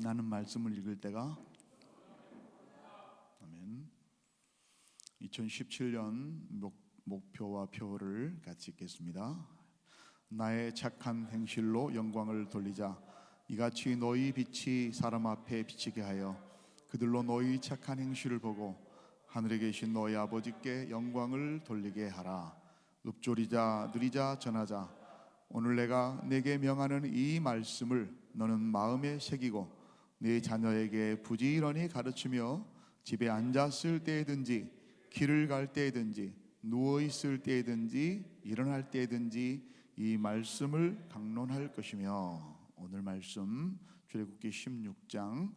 나는 말씀을 읽을 때가 아멘. 2017년 목표와 표를 같이 읽겠습니다. 나의 착한 행실로 영광을 돌리자. 이같이 너희 빛이 사람 앞에 비치게 하여 그들로 너희 착한 행실을 보고 하늘에 계신 너희 아버지께 영광을 돌리게 하라. 읊조리자 누리자 전하자. 오늘 내가 내게 명하는 이 말씀을 너는 마음에 새기고 네 자녀에게 부지런히 가르치며 집에 앉았을 때든지 길을 갈 때든지 누워 있을 때든지 일어날 때든지 이 말씀을 강론할 것이며. 오늘 말씀 출애굽기 16장.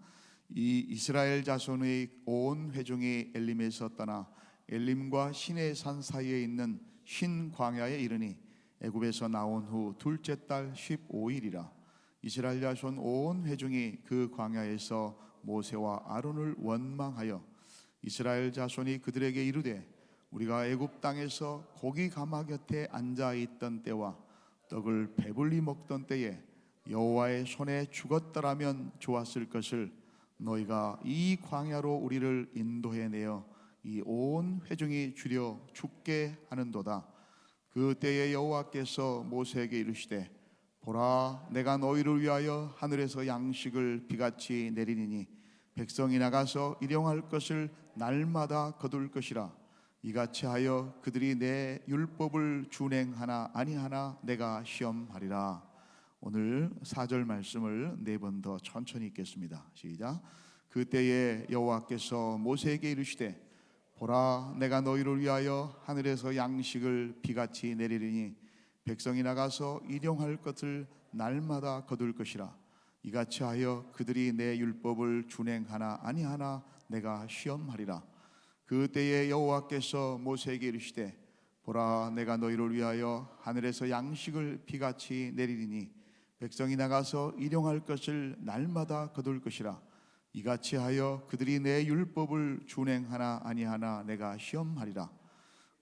이 이스라엘 자손의 온 회중이 엘림에서 떠나 엘림과 시내 산 사이에 있는 신 광야에 이르니 애굽에서 나온 후 둘째 달 15일이라. 이스라엘 자손 온 회중이 그 광야에서 모세와 아론을 원망하여 이스라엘 자손이 그들에게 이르되 우리가 애굽 땅에서 고기 가마 곁에 앉아 있던 때와 떡을 배불리 먹던 때에 여호와의 손에 죽었더라면 좋았을 것을 너희가 이 광야로 우리를 인도해 내어 이 온 회중이 주려 죽게 하는도다. 그때에 여호와께서 모세에게 이르시되 보라, 내가 너희를 위하여 하늘에서 양식을 비같이 내리니 백성이 나가서 일용할 것을 날마다 거둘 것이라. 이같이 하여 그들이 내 율법을 준행하나 아니하나 내가 시험하리라. 오늘 4절 말씀을 4번 더 천천히 읽겠습니다. 시작. 그때에 여호와께서 모세에게 이르시되 보라, 내가 너희를 위하여 하늘에서 양식을 비같이 내리리니 백성이 나가서 일용할 것을 날마다 거둘 것이라. 이같이 하여 그들이 내 율법을 준행하나 아니하나 내가 시험하리라. 그때에 여호와께서 모세에게 이르시되 보라, 내가 너희를 위하여 하늘에서 양식을 비같이 내리리니 백성이 나가서 일용할 것을 날마다 거둘 것이라. 이같이 하여 그들이 내 율법을 준행하나 아니하나 내가 시험하리라.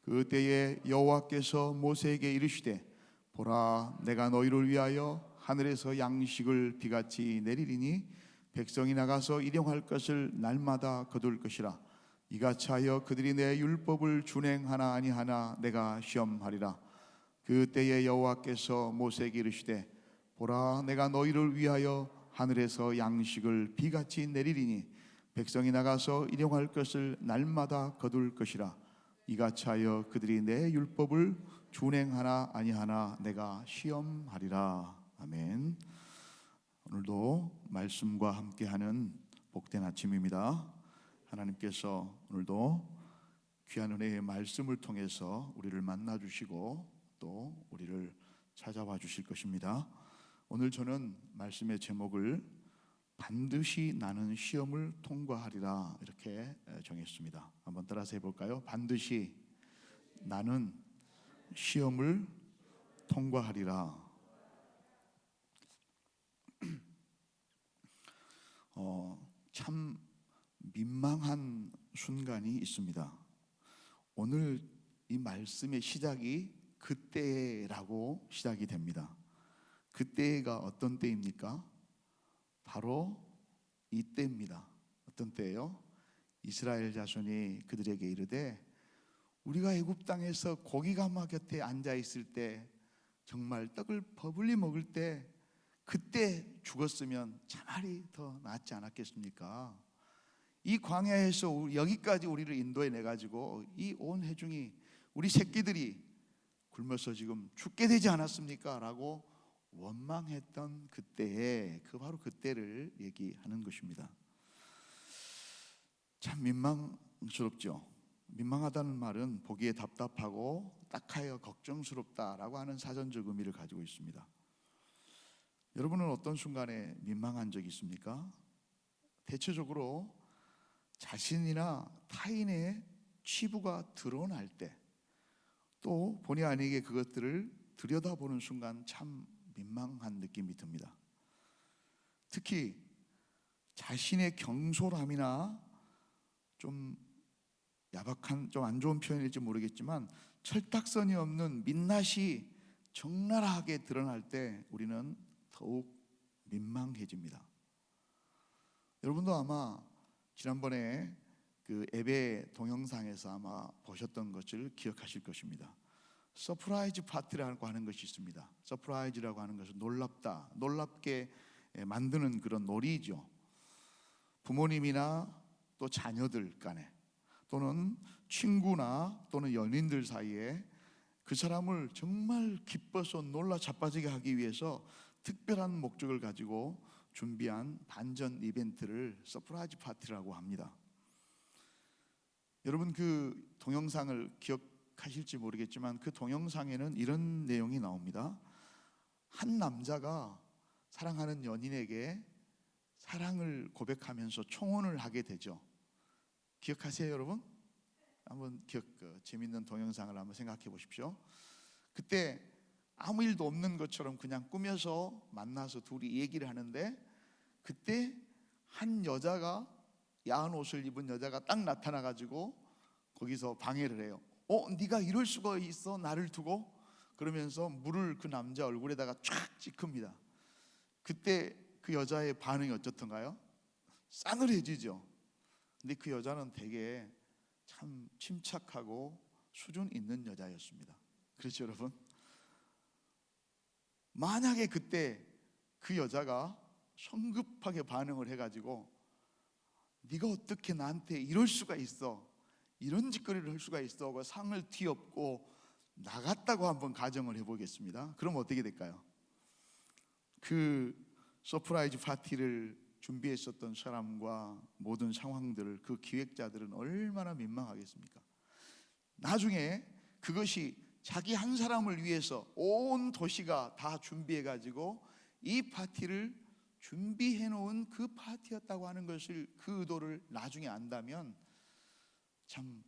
그때에 여호와께서 모세에게 이르시되 보라, 내가 너희를 위하여 하늘에서 양식을 비같이 내리리니 백성이 나가서 일용할 것을 날마다 거둘 것이라. 이같이 하여 그들이 내 율법을 준행하나 아니하나 내가 시험하리라. 그때에 여호와께서 모세에게 이르시되 보라, 내가 너희를 위하여 하늘에서 양식을 비같이 내리리니 백성이 나가서 일용할 것을 날마다 거둘 것이라. 이같이 하여 그들이 내 율법을 준행하나 아니하나 내가 시험하리라. 아멘. 오늘도 말씀과 함께하는 복된 아침입니다. 하나님께서 오늘도 귀한 은혜의 말씀을 통해서 우리를 만나주시고 또 우리를 찾아와 주실 것입니다. 오늘 저는 말씀의 제목을 반드시 나는 시험을 통과하리라 이렇게 정했습니다. 한번 따라서 해볼까요? 반드시 나는 시험을 통과하리라. 참 민망한 순간이 있습니다. 오늘 이 말씀의 시작이 그때라고 시작이 됩니다. 그때가 어떤 때입니까? 바로 이때입니다. 어떤 때예요? 이스라엘 자손이 그들에게 이르되 우리가 애굽 땅에서 고기 가마 곁에 앉아 있을 때 정말 떡을 버블리 먹을 때 그때 죽었으면 차라리 더 낫지 않았겠습니까? 이 광야에서 여기까지 우리를 인도해 내 가지고 이 온 회중이 우리 새끼들이 굶어서 지금 죽게 되지 않았습니까? 라고 원망했던 그때에 바로 그때를 얘기하는 것입니다. 참 민망스럽죠. 민망하다는 말은 보기에 답답하고 딱하여 걱정스럽다라고 하는 사전적 의미를 가지고 있습니다. 여러분은 어떤 순간에 민망한 적이 있습니까? 대체적으로 자신이나 타인의 치부가 드러날 때, 또 본의 아니게 그것들을 들여다보는 순간 참 민망한 느낌이 듭니다. 특히 자신의 경솔함이나 좀 야박한, 좀 안 좋은 표현일지 모르겠지만 철딱선이 없는 민낯이 적나라하게 드러날 때 우리는 더욱 민망해집니다. 여러분도 아마 지난번에 그 예배 동영상에서 아마 보셨던 것을 기억하실 것입니다. 서프라이즈 파티라고 하는 것이 있습니다. 서프라이즈라고 하는 것은 놀랍다, 놀랍게 만드는 그런 놀이죠. 부모님이나 또 자녀들 간에, 또는 친구나 또는 연인들 사이에 그 사람을 정말 기뻐서 놀라 자빠지게 하기 위해서 특별한 목적을 가지고 준비한 반전 이벤트를 서프라이즈 파티라고 합니다. 여러분, 그 동영상을 기억하실지 모르겠지만 그 동영상에는 이런 내용이 나옵니다. 한 남자가 사랑하는 연인에게 사랑을 고백하면서 청혼을 하게 되죠. 기억하세요, 여러분? 한번 재밌는 동영상을 한번 생각해 보십시오. 그때 아무 일도 없는 것처럼 그냥 꾸며서 만나서 둘이 얘기를 하는데, 그때 한 여자가, 야한 옷을 입은 여자가 딱 나타나 가지고 거기서 방해를 해요. 네가 이럴 수가 있어, 나를 두고? 그러면서 물을 그 남자 얼굴에다가 쫙 찍힙니다. 그때 그 여자의 반응이 어떻던가요? 싸늘해지죠. 근데 그 여자는 되게 참 침착하고 수준 있는 여자였습니다. 그렇죠, 여러분? 만약에 그때 그 여자가 성급하게 반응을 해가지고 네가 어떻게 나한테 이럴 수가 있어, 이런 짓거리를 할 수가 있어 하고 상을 뒤엎고 나갔다고 한번 가정을 해보겠습니다. 그럼 어떻게 될까요? 그 서프라이즈 파티를 준비했었던 사람과 모든 상황들을, 그 기획자들은 얼마나 민망하겠습니까? 나중에 그것이 자기 한 사람을 위해서 온 도시가 다 준비해가지고 이 파티를 준비해 놓은 그 파티였다고 하는 것을, 그 의도를 나중에 안다면 참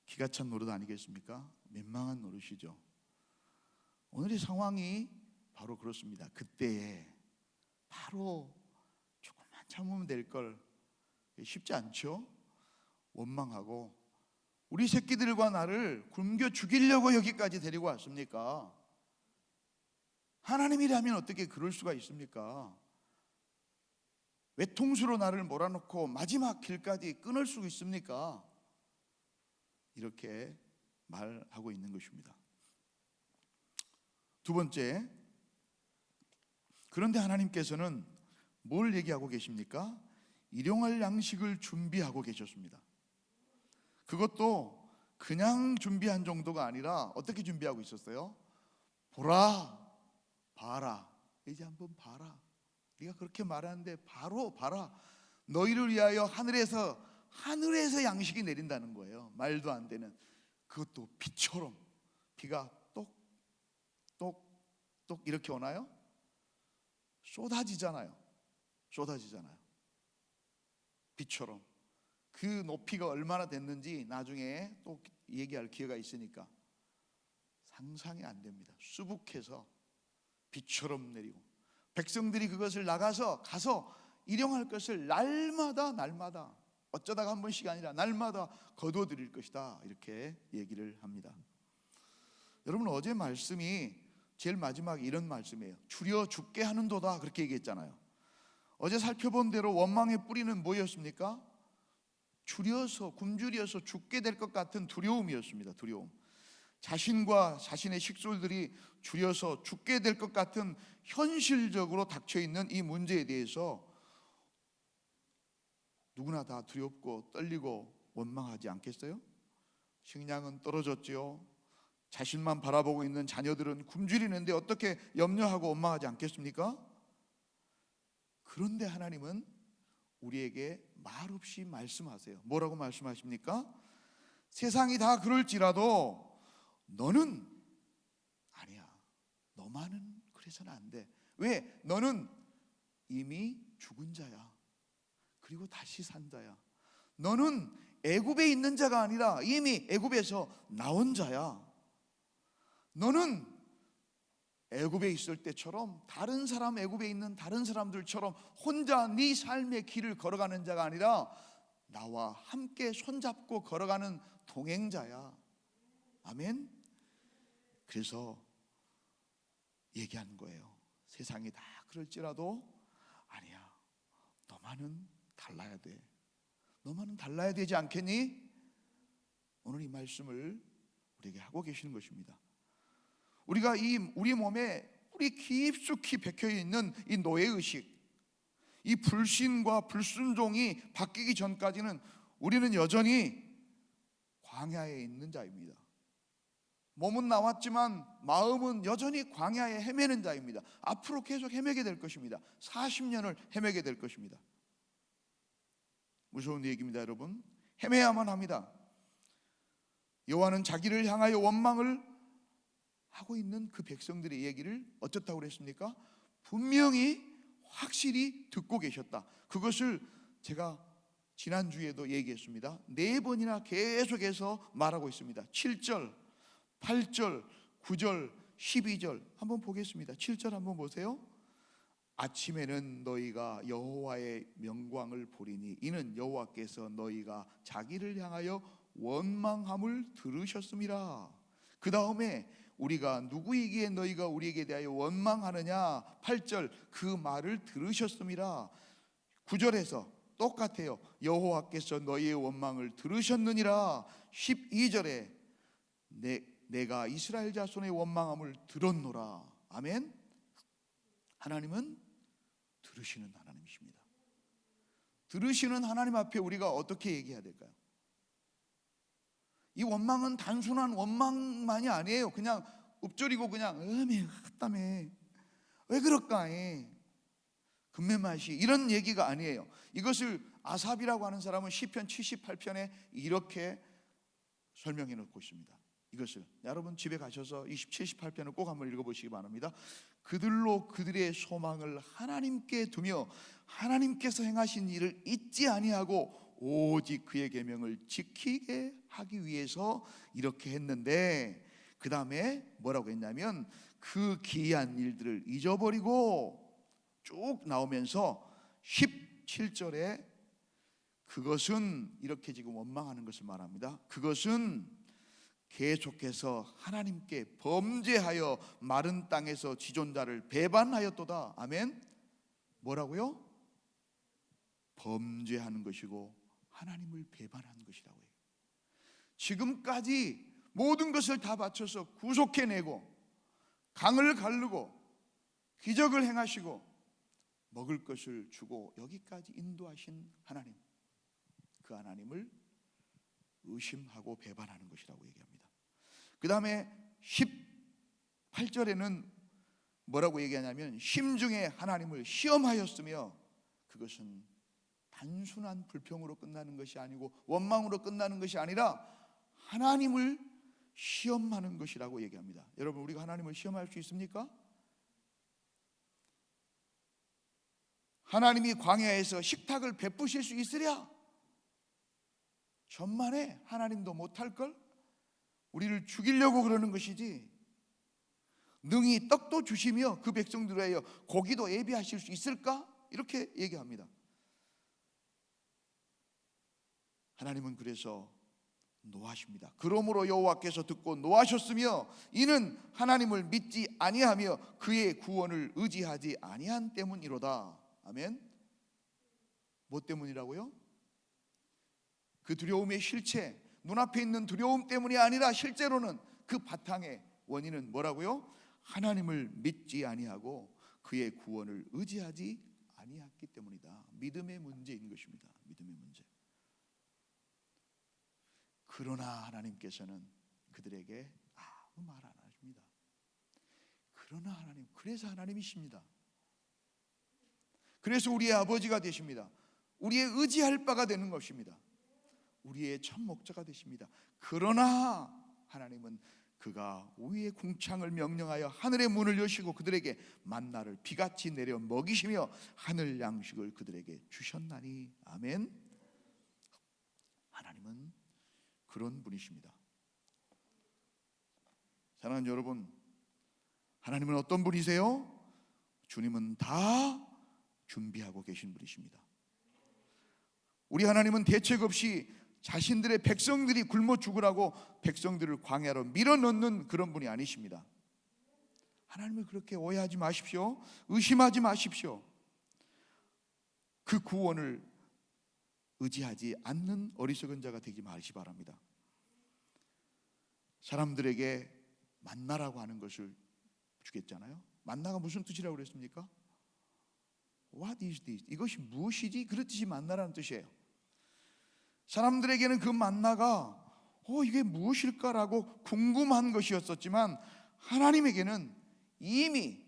기가 찬 노릇 아니겠습니까? 민망한 노릇이죠. 오늘의 상황이 바로 그렇습니다. 그때에 바로 조금만 참으면 될 걸, 쉽지 않죠? 원망하고, 우리 새끼들과 나를 굶겨 죽이려고 여기까지 데리고 왔습니까? 하나님이라면 어떻게 그럴 수가 있습니까? 외통수로 나를 몰아넣고 마지막 길까지 끊을 수 있습니까? 이렇게 말하고 있는 것입니다. 두 번째, 그런데 하나님께서는 뭘 얘기하고 계십니까? 일용할 양식을 준비하고 계셨습니다. 그것도 그냥 준비한 정도가 아니라 어떻게 준비하고 있었어요? 보라, 봐라, 이제 한번 봐라. 네가 그렇게 말하는데 바로 봐라. 너희를 위하여 하늘에서 양식이 내린다는 거예요. 말도 안 되는, 그것도 비처럼. 비가 똑 이렇게 오나요? 쏟아지잖아요. 비처럼. 그 높이가 얼마나 됐는지 나중에 또 얘기할 기회가 있으니까 상상이 안 됩니다. 수북해서 비처럼 내리고, 백성들이 그것을 가서 일용할 것을 날마다 어쩌다가 한 번씩 아니라 날마다 거둬들일 것이다, 이렇게 얘기를 합니다. 여러분, 어제 말씀이 제일 마지막에 이런 말씀이에요. 줄여 죽게 하는도다, 그렇게 얘기했잖아요. 어제 살펴본 대로 원망의 뿌리는 뭐였습니까? 굶주려서 죽게 될 것 같은 두려움이었습니다. 두려움. 자신과 자신의 식솔들이 줄여서 죽게 될 것 같은 현실적으로 닥쳐있는 이 문제에 대해서 누구나 다 두렵고 떨리고 원망하지 않겠어요? 식량은 떨어졌지요. 자신만 바라보고 있는 자녀들은 굶주리는데 어떻게 염려하고 원망하지 않겠습니까? 그런데 하나님은 우리에게 말없이 말씀하세요. 뭐라고 말씀하십니까? 세상이 다 그럴지라도 너는 아니야. 너만은 그래서는 안 돼. 왜? 너는 이미 죽은 자야. 그리고 다시 산 자야. 너는 애굽에 있는 자가 아니라 이미 애굽에서 나온 자야. 너는 애굽에 있을 때처럼 애굽에 있는 다른 사람들처럼 혼자 네 삶의 길을 걸어가는 자가 아니라 나와 함께 손잡고 걸어가는 동행자야. 아멘. 그래서 얘기하는 거예요. 세상이 다 그럴지라도 아니야. 너만은 달라야 돼. 너만은 달라야 되지 않겠니? 오늘 이 말씀을 우리에게 하고 계시는 것입니다. 우리가 우리 몸에 우리 깊숙이 박혀 있는 이 노예의식, 이 불신과 불순종이 바뀌기 전까지는 우리는 여전히 광야에 있는 자입니다. 몸은 나왔지만 마음은 여전히 광야에 헤매는 자입니다. 앞으로 계속 헤매게 될 것입니다. 40년을 헤매게 될 것입니다. 무서운 얘기입니다, 여러분. 헤매야만 합니다. 여호와는 자기를 향하여 원망을 하고 있는 그 백성들의 얘기를 어쩌다고 그랬습니까? 분명히 확실히 듣고 계셨다. 그것을 제가 지난주에도 얘기했습니다. 4번이나 계속해서 말하고 있습니다. 7절, 8절, 9절, 12절 한번 보겠습니다. 7절 한번 보세요. 아침에는 너희가 여호와의 명광을 보리니 이는 여호와께서 너희가 자기를 향하여 원망함을 들으셨음이라. 그 다음에 우리가 누구이기에 너희가 우리에게 대하여 원망하느냐. 8절, 그 말을 들으셨음이라. 9절에서 똑같아요. 여호와께서 너희의 원망을 들으셨느니라. 12절에 내가 이스라엘 자손의 원망함을 들었노라. 아멘. 하나님은 들으시는 하나님이십니다. 들으시는 하나님 앞에 우리가 어떻게 얘기해야 될까요? 이 원망은 단순한 원망만이 아니에요. 그냥 읊조리고 그냥 헛다며 왜 그럴까 금매맛이 이런 얘기가 아니에요. 이것을 아삽이라고 하는 사람은 시편 78편에 이렇게 설명해 놓고 있습니다. 이것을 여러분 집에 가셔서 78편을 꼭 한번 읽어보시기 바랍니다. 그들로 그들의 소망을 하나님께 두며 하나님께서 행하신 일을 잊지 아니하고 오직 그의 계명을 지키게 하기 위해서 이렇게 했는데, 그 다음에 뭐라고 했냐면 그 기이한 일들을 잊어버리고 쭉 나오면서 17절에 그것은 이렇게 지금 원망하는 것을 말합니다. 그것은 계속해서 하나님께 범죄하여 마른 땅에서 지존자를 배반하였도다. 아멘. 뭐라고요? 범죄하는 것이고 하나님을 배반한 것이라고 해요. 지금까지 모든 것을 다 바쳐서 구속해내고 강을 가르고 기적을 행하시고 먹을 것을 주고 여기까지 인도하신 하나님, 그 하나님을 의심하고 배반하는 것이라고 얘기합니다. 그 다음에 18절에는 뭐라고 얘기하냐면 심중에 하나님을 시험하였으며, 그것은 단순한 불평으로 끝나는 것이 아니고 원망으로 끝나는 것이 아니라 하나님을 시험하는 것이라고 얘기합니다. 여러분, 우리가 하나님을 시험할 수 있습니까? 하나님이 광야에서 식탁을 베푸실 수 있으랴? 천만에 하나님도 못할걸? 우리를 죽이려고 그러는 것이지, 능히 떡도 주시며 그 백성들을 위하여 고기도 예비하실 수 있을까? 이렇게 얘기합니다. 하나님은 그래서 노하십니다. 그러므로 여호와께서 듣고 노하셨으며 이는 하나님을 믿지 아니하며 그의 구원을 의지하지 아니한 때문이로다. 아멘. 뭐 때문이라고요? 그 두려움의 실체, 눈앞에 있는 두려움 때문이 아니라 실제로는 그 바탕의 원인은 뭐라고요? 하나님을 믿지 아니하고 그의 구원을 의지하지 아니했기 때문이다. 믿음의 문제인 것입니다. 믿음의 문제. 그러나 하나님께서는 그들에게 아무 말 안 하십니다. 그러나 하나님, 그래서 하나님이십니다. 그래서 우리의 아버지가 되십니다. 우리의 의지할 바가 되는 것입니다. 우리의 첫 목자가 되십니다. 그러나 하나님은 그가 위의 궁창을 명령하여 하늘의 문을 여시고 그들에게 만나를 비같이 내려 먹이시며 하늘 양식을 그들에게 주셨나니. 아멘. 하나님은 그런 분이십니다. 사랑하는 여러분, 하나님은 어떤 분이세요? 주님은 다 준비하고 계신 분이십니다. 우리 하나님은 대책 없이 자신들의 백성들이 굶어 죽으라고 백성들을 광야로 밀어넣는 그런 분이 아니십니다. 하나님을 그렇게 오해하지 마십시오. 의심하지 마십시오. 그 구원을 의지하지 않는 어리석은 자가 되지 마시기 바랍니다. 사람들에게 만나라고 하는 것을 주겠잖아요. 만나가 무슨 뜻이라고 그랬습니까? What is this? 이것이 무엇이지? 그렇듯이 만나라는 뜻이에요. 사람들에게는 그 만나가 이게 무엇일까라고 궁금한 것이었었지만 하나님에게는 이미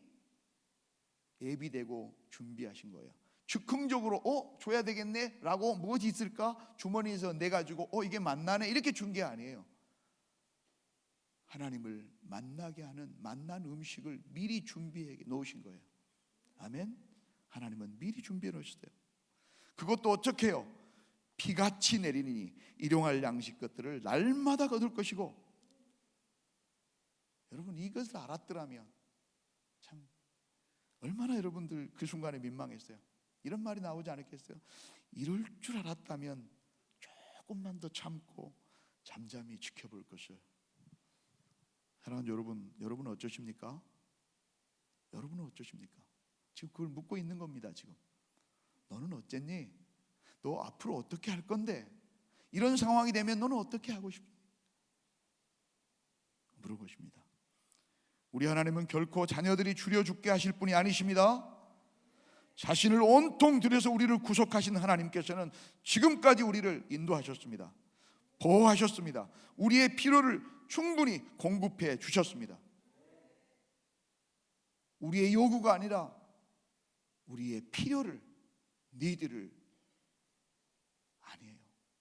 예비되고 준비하신 거예요. 즉흥적으로 줘야 되겠네 라고 무엇이 있을까 주머니에서 내가지고 이게 만나네 이렇게 준 게 아니에요. 하나님을 만나게 하는 만난 음식을 미리 준비해 놓으신 거예요. 아멘. 하나님은 미리 준비해 놓으셨어요. 그것도 어떻게 해요? 비같이 내리니 일용할 양식 것들을 날마다 거둘 것이고. 여러분 이것을 알았더라면 참 얼마나 여러분들 그 순간에 민망했어요. 이런 말이 나오지 않았겠어요? 이럴 줄 알았다면 조금만 더 참고 잠잠히 지켜볼 것을. 사랑하는 여러분은 어쩌십니까? 여러분은 어쩌십니까? 지금 그걸 묻고 있는 겁니다. 지금 너는 어쨌니? 너 앞으로 어떻게 할 건데? 이런 상황이 되면 너는 어떻게 하고 싶니? 물어보십니다. 우리 하나님은 결코 자녀들이 줄여 죽게 하실 분이 아니십니다. 자신을 온통 들여서 우리를 구속하신 하나님께서는 지금까지 우리를 인도하셨습니다. 보호하셨습니다. 우리의 필요를 충분히 공급해 주셨습니다. 우리의 요구가 아니라 우리의 필요를, 니드를 아니에요.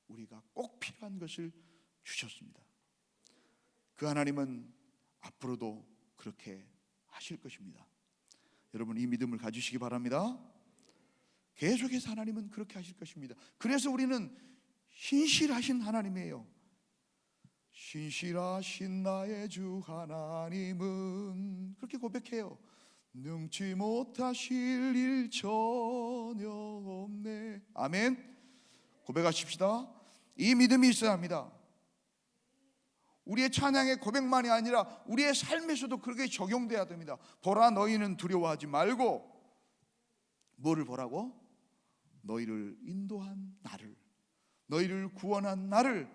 우리가 꼭 필요한 것을 주셨습니다. 그 하나님은 앞으로도 그렇게 하실 것입니다. 여러분 이 믿음을 가지시기 바랍니다. 계속해서 하나님은 그렇게 하실 것입니다. 그래서 우리는 신실하신 하나님이에요. 신실하신 나의 주 하나님은 그렇게 고백해요. 능치 못하실 일 전혀 없네. 아멘. 고백하십시다. 이 믿음이 있어야 합니다. 우리의 찬양의 고백만이 아니라 우리의 삶에서도 그렇게 적용돼야 됩니다. 보라 너희는 두려워하지 말고. 뭐를 보라고? 너희를 인도한 나를, 너희를 구원한 나를,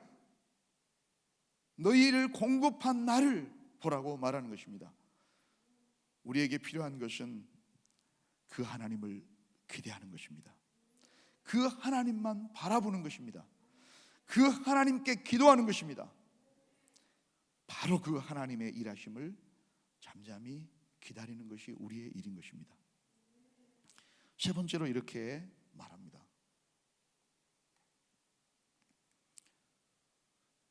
너희를 공급한 나를 보라고 말하는 것입니다. 우리에게 필요한 것은 그 하나님을 기대하는 것입니다. 그 하나님만 바라보는 것입니다. 그 하나님께 기도하는 것입니다. 바로 그 하나님의 일하심을 잠잠히 기다리는 것이 우리의 일인 것입니다. 세 번째로 이렇게 말합니다.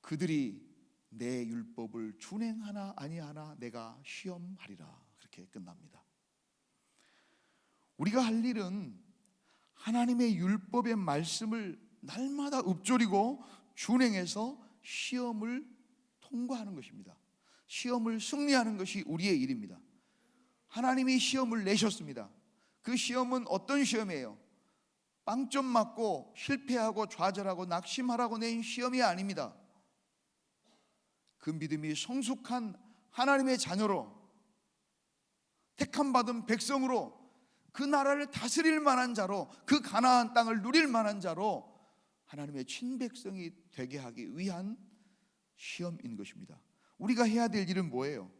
그들이 내 율법을 준행하나 아니하나 내가 시험하리라. 그렇게 끝납니다. 우리가 할 일은 하나님의 율법의 말씀을 날마다 읊조리고 준행해서 시험을 통과하는 것입니다. 시험을 승리하는 것이 우리의 일입니다. 하나님이 시험을 내셨습니다. 그 시험은 어떤 시험이에요? 빵점 맞고 실패하고 좌절하고 낙심하라고 낸 시험이 아닙니다. 그 믿음이 성숙한 하나님의 자녀로 택함 받은 백성으로 그 나라를 다스릴 만한 자로 그 가나안 땅을 누릴 만한 자로 하나님의 친백성이 되게 하기 위한 시험인 것입니다. 우리가 해야 될 일은 뭐예요?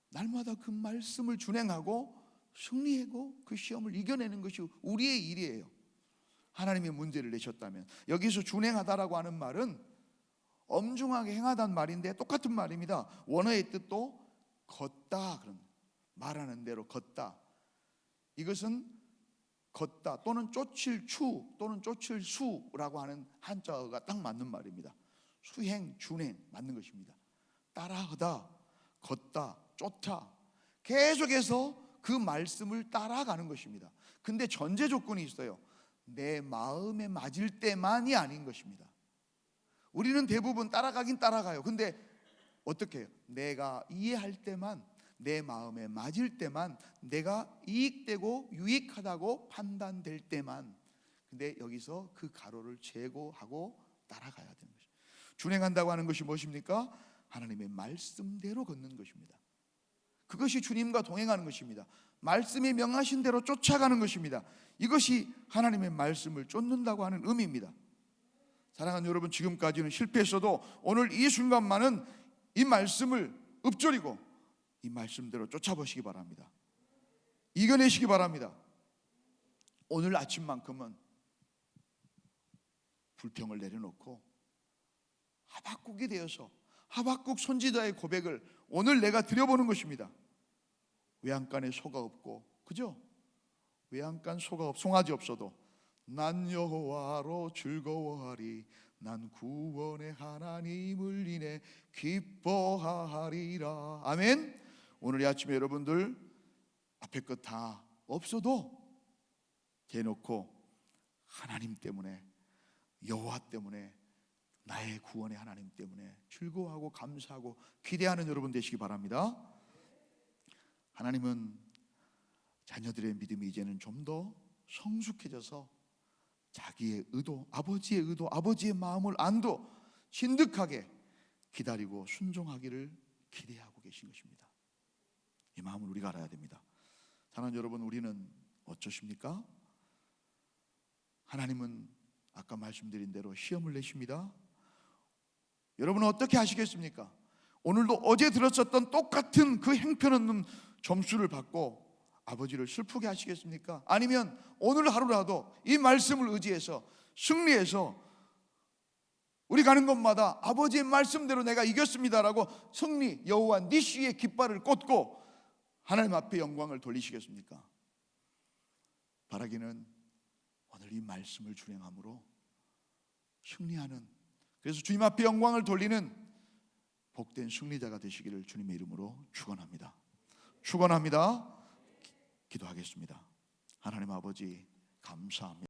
날마다 그 말씀을 준행하고 승리하고 그 시험을 이겨내는 것이 우리의 일이에요. 하나님이 문제를 내셨다면, 여기서 준행하다라고 하는 말은 엄중하게 행하다는 말인데 똑같은 말입니다. 원어의 뜻도 걷다, 그런 말하는 대로 걷다. 이것은 걷다 또는 쫓을 추 또는 쫓을 수라고 하는 한자어가 딱 맞는 말입니다. 수행, 준행 맞는 것입니다. 따라하다, 걷다, 쫓아 계속해서 그 말씀을 따라가는 것입니다. 근데 전제 조건이 있어요. 내 마음에 맞을 때만이 아닌 것입니다. 우리는 대부분 따라가긴 따라가요. 근데 어떻게 해요? 내가 이해할 때만, 내 마음에 맞을 때만, 내가 이익되고 유익하다고 판단될 때만. 근데 여기서 그 가로를 제거하고 따라가야 되는 것입니다. 준행한다고 하는 것이 무엇입니까? 하나님의 말씀대로 걷는 것입니다. 그것이 주님과 동행하는 것입니다. 말씀이 명하신 대로 쫓아가는 것입니다. 이것이 하나님의 말씀을 쫓는다고 하는 의미입니다. 사랑하는 여러분, 지금까지는 실패했어도 오늘 이 순간만은 이 말씀을 읊조리고 이 말씀대로 쫓아보시기 바랍니다. 이겨내시기 바랍니다. 오늘 아침만큼은 불평을 내려놓고 하박국이 되어서 하박국 선지자의 고백을 오늘 내가 드려보는 것입니다. 외양간에 소가 없고, 그죠? 외양간 소가 송아지 없어도 난 여호와로 즐거워하리, 난 구원의 하나님을 인해 기뻐하리라. 아멘. 오늘 이 아침에 여러분들 앞에 것 다 없어도 대놓고 하나님 때문에, 여호와 때문에, 나의 구원의 하나님 때문에 즐거워하고 감사하고 기대하는 여러분 되시기 바랍니다. 하나님은 자녀들의 믿음이 이제는 좀 더 성숙해져서 자기의 의도, 아버지의 의도, 아버지의 마음을 안도 진득하게 기다리고 순종하기를 기대하고 계신 것입니다. 이 마음을 우리가 알아야 됩니다. 사랑하는 여러분, 우리는 어쩌십니까? 하나님은 아까 말씀드린 대로 시험을 내십니다. 여러분은 어떻게 하시겠습니까? 오늘도 어제 들었었던 똑같은 그 형편없는 점수를 받고 아버지를 슬프게 하시겠습니까? 아니면 오늘 하루라도 이 말씀을 의지해서 승리해서 우리 가는 곳마다 아버지의 말씀대로 내가 이겼습니다라고 승리, 여호와 니시의 깃발을 꽂고 하나님 앞에 영광을 돌리시겠습니까? 바라기는 오늘 이 말씀을 준행함으로 승리하는, 그래서 주님 앞에 영광을 돌리는 복된 승리자가 되시기를 주님의 이름으로 축원합니다. 축원합니다. 기도하겠습니다. 하나님 아버지, 감사합니다.